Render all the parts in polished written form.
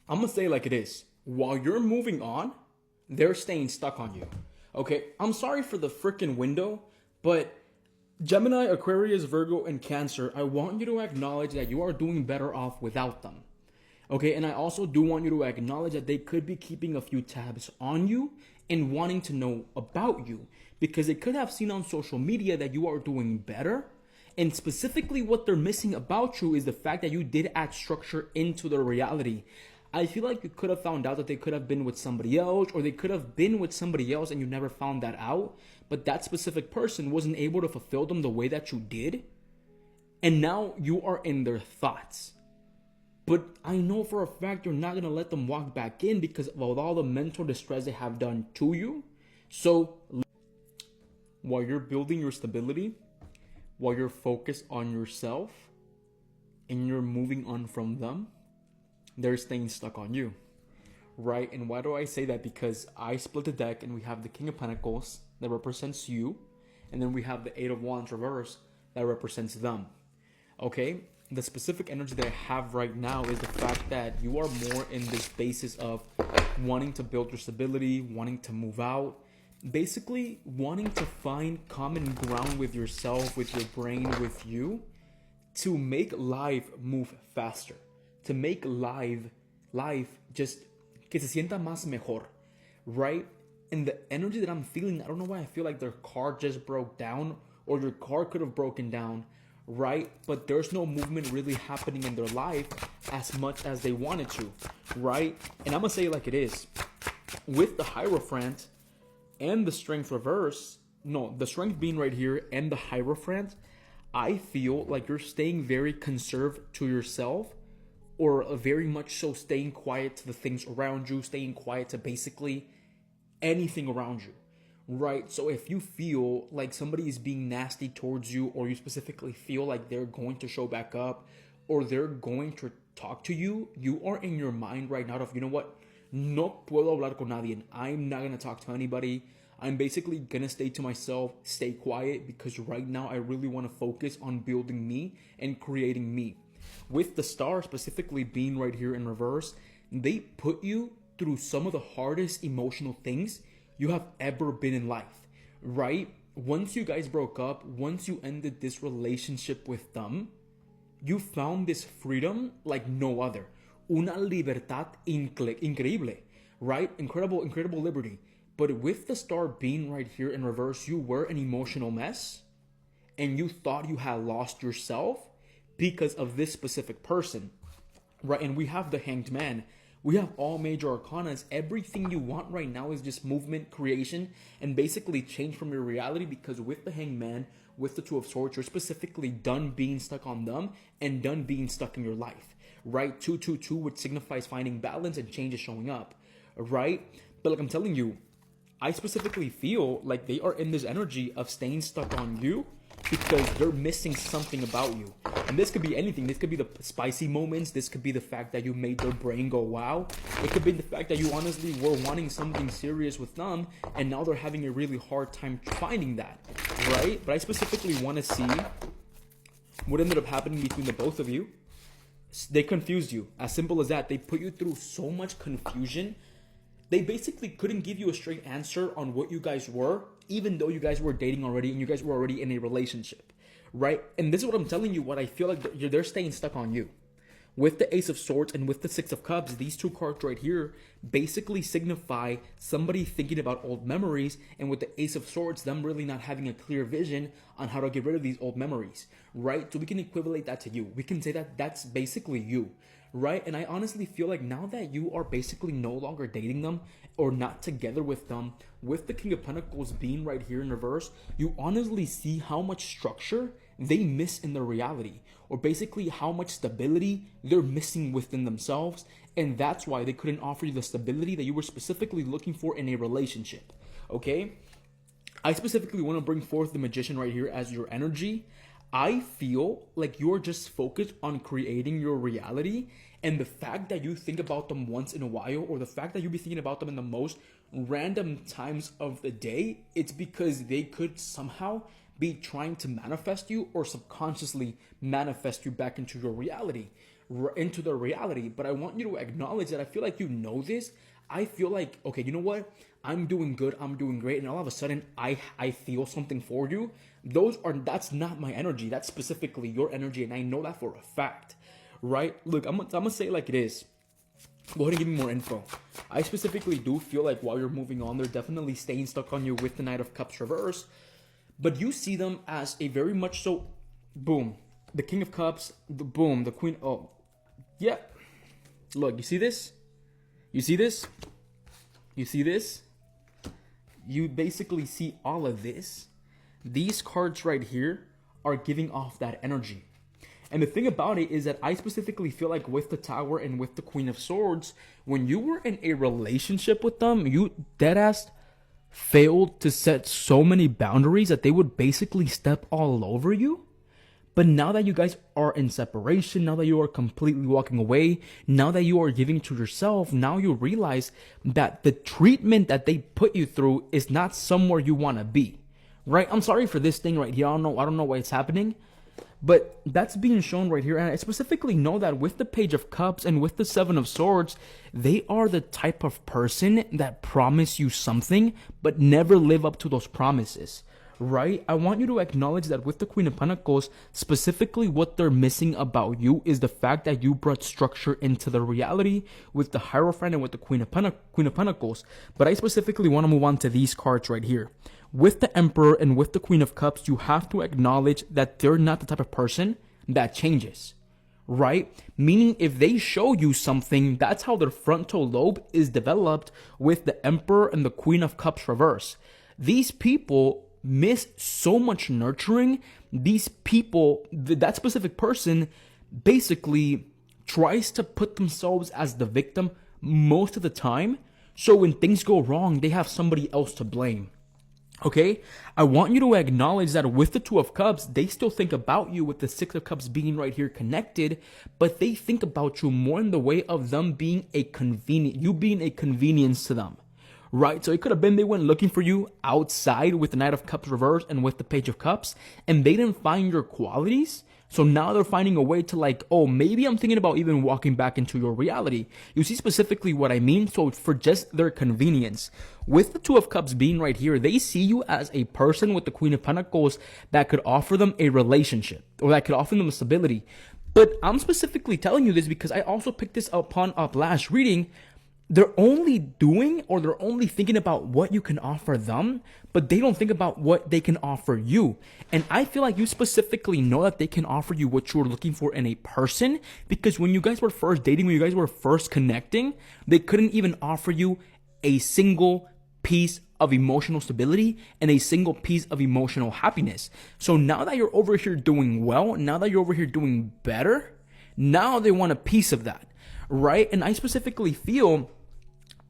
I'm going to say like it is. While you're moving on, they're staying stuck on you. Okay, I'm sorry for the freaking window, but Gemini, Aquarius, Virgo, and Cancer, I want you to acknowledge that you are doing better off without them. Okay, and I also do want you to acknowledge that they could be keeping a few tabs on you and wanting to know about you because they could have seen on social media that you are doing better. And specifically, what they're missing about you is the fact that you did add structure into their reality. I feel like you could have found out that they could have been with somebody else, or they could have been with somebody else and you never found that out. But that specific person wasn't able to fulfill them the way that you did. And now you are in their thoughts. But I know for a fact you're not going to let them walk back in because of all the mental distress they have done to you. So while you're building your stability, while you're focused on yourself, and you're moving on from them, they're staying stuck on you, right? And why do I say that? Because I split the deck and we have the King of Pentacles that represents you, and then we have the Eight of Wands reverse that represents them, okay? The specific energy that I have right now is the fact that you are more in this basis of wanting to build your stability, wanting to move out, basically wanting to find common ground with yourself, with your brain, with you, to make life move faster, to make life just que se sienta más mejor, right? And the energy that I'm feeling, I don't know why I feel like their car just broke down, or your car could have broken down, right? But there's no movement really happening in their life as much as they wanted to, right? And I'm gonna say it like it is. With the Hierophant and the Strength reverse, no, the Strength being right here and the Hierophant, I feel like you're staying very conserved to yourself, or very much so staying quiet to the things around you, staying quiet to basically anything around you. Right, so if you feel like somebody is being nasty towards you, or you specifically feel like they're going to show back up, or they're going to talk to you, you are in your mind right now of, you know what, no puedo hablar con nadie. I'm not going to talk to anybody. I'm basically going to stay to myself, stay quiet, because right now I really want to focus on building me and creating me. With the Star specifically being right here in reverse, they put you through some of the hardest emotional things you have ever been in life, right? Once you guys broke up, once you ended this relationship with them, you found this freedom like no other. Una libertad increíble, right? Incredible liberty. But with the Star being right here in reverse, you were an emotional mess, and you thought you had lost yourself because of this specific person, right? And we have the Hanged Man. We have all major arcanas. Everything you want right now is just movement, creation, and basically change from your reality, because with the Hanged Man, with the Two of Swords, you're specifically done being stuck on them and done being stuck in your life, right? 222, which signifies finding balance and change is showing up, right? But like I'm telling you, I specifically feel like they are in this energy of staying stuck on you because they're missing something about you. And this could be anything. This could be the spicy moments. This could be the fact that you made their brain go wow. It could be the fact that you honestly were wanting something serious with them, and now they're having a really hard time finding that, right? But I specifically want to see what ended up happening between the both of you. They confused you. As simple as that. They put you through so much confusion. They basically couldn't give you a straight answer on what you guys were, even though you guys were dating already and you guys were already in a relationship, right? And this is what I'm telling you, what I feel like they're staying stuck on you. With the Ace of Swords and with the Six of Cups, these two cards right here basically signify somebody thinking about old memories, and with the Ace of Swords, them really not having a clear vision on how to get rid of these old memories, right? So we can equivalent that to you. We can say that that's basically you, right? And I honestly feel like now that you are basically no longer dating them or not together with them, with the King of Pentacles being right here in reverse, you honestly see how much structure they miss in their reality, or basically how much stability they're missing within themselves. And that's why they couldn't offer you the stability that you were specifically looking for in a relationship, okay? I specifically want to bring forth the Magician right here as your energy. I feel like you're just focused on creating your reality, and the fact that you think about them once in a while, or the fact that you be thinking about them in the most random times of the day, it's because they could somehow be trying to manifest you or subconsciously manifest you back into your reality, into their reality. But I want you to acknowledge that I feel like you know this. I feel like, okay, you know what? I'm doing good. I'm doing great. And all of a sudden, I feel something for you. That's not my energy. That's specifically your energy. And I know that for a fact, right? Look, I'm gonna say it like it is. Go ahead and give me more info. I specifically do feel like while you're moving on, they're definitely staying stuck on you with the Knight of Cups reverse. But you see them as a very much so, boom, the King of Cups, the Queen. Oh, yeah. Look, you see this? You see this? You see this? You basically see all of this. These cards right here are giving off that energy. And the thing about it is that I specifically feel like with the Tower and with the Queen of Swords, when you were in a relationship with them, you deadass failed to set so many boundaries that they would basically step all over you. But now that you guys are in separation, now that you are completely walking away, now that you are giving to yourself, now you realize that the treatment that they put you through is not somewhere you want to be, right? I'm sorry for this thing right here. I don't know why it's happening, but that's being shown right here. And I specifically know that with the Page of Cups and with the Seven of Swords, they are the type of person that promise you something, but never live up to those promises. Right? I want you to acknowledge that with the Queen of Pentacles, specifically what they're missing about you is the fact that you brought structure into the reality with the Hierophant and with the Queen of Pentacles. But I specifically want to move on to these cards right here. With the Emperor and with the Queen of Cups, you have to acknowledge that they're not the type of person that changes. Right? Meaning if they show you something, that's how their frontal lobe is developed with the Emperor and the Queen of Cups reverse. These people miss so much nurturing. These people, that specific person basically tries to put themselves as the victim most of the time. So when things go wrong, they have somebody else to blame. Okay, I want you to acknowledge that with the Two of Cups, they still think about you with the Six of Cups being right here connected, but they think about you more in the way of them being you being a convenience to them. Right, so it could have been they went looking for you outside with the Knight of Cups reverse and with the Page of Cups, and they didn't find your qualities. So now they're finding a way to like, oh, maybe I'm thinking about even walking back into your reality. You see specifically what I mean? So for just their convenience. With the Two of Cups being right here, they see you as a person with the Queen of Pentacles that could offer them a relationship or that could offer them stability. But I'm specifically telling you this because I also picked this up last reading. They're only doing or they're only thinking about what you can offer them, but they don't think about what they can offer you. And I feel like you specifically know that they can offer you what you're looking for in a person, because when you guys were first dating, when you guys were first connecting, they couldn't even offer you a single piece of emotional stability and a single piece of emotional happiness. So now that you're over here doing well, now that you're over here doing better, now they want a piece of that, right? And I specifically feel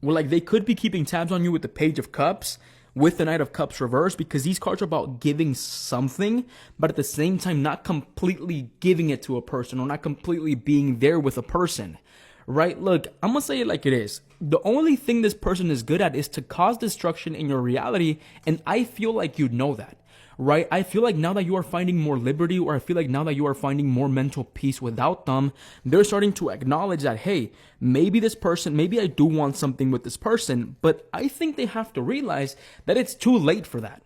like they could be keeping tabs on you with the Page of Cups, with the Knight of Cups reverse, because these cards are about giving something, but at the same time not completely giving it to a person or not completely being there with a person, right? Look, I'm gonna say it like it is. The only thing this person is good at is to cause destruction in your reality, and I feel like you know that. Right? I feel like now that you are finding more liberty, or I feel like now that you are finding more mental peace without them, they're starting to acknowledge that, hey, maybe I do want something with this person, but I think they have to realize that it's too late for that.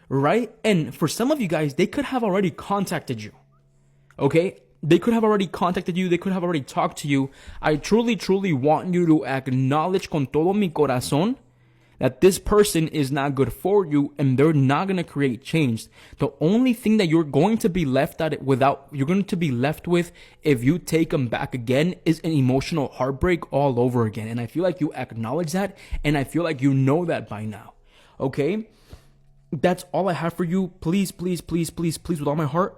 Right? And for some of you guys, they could have already contacted you. Okay? They could have already contacted you. They could have already talked to you. I truly, truly want you to acknowledge con todo mi corazón that this person is not good for you and they're not going to create change. The only thing that you're going to be left with if you take them back again is an emotional heartbreak all over again. And I feel like you acknowledge that, and I feel like you know that by now. Okay? That's all I have for you. Please, please, please, please, please, with all my heart,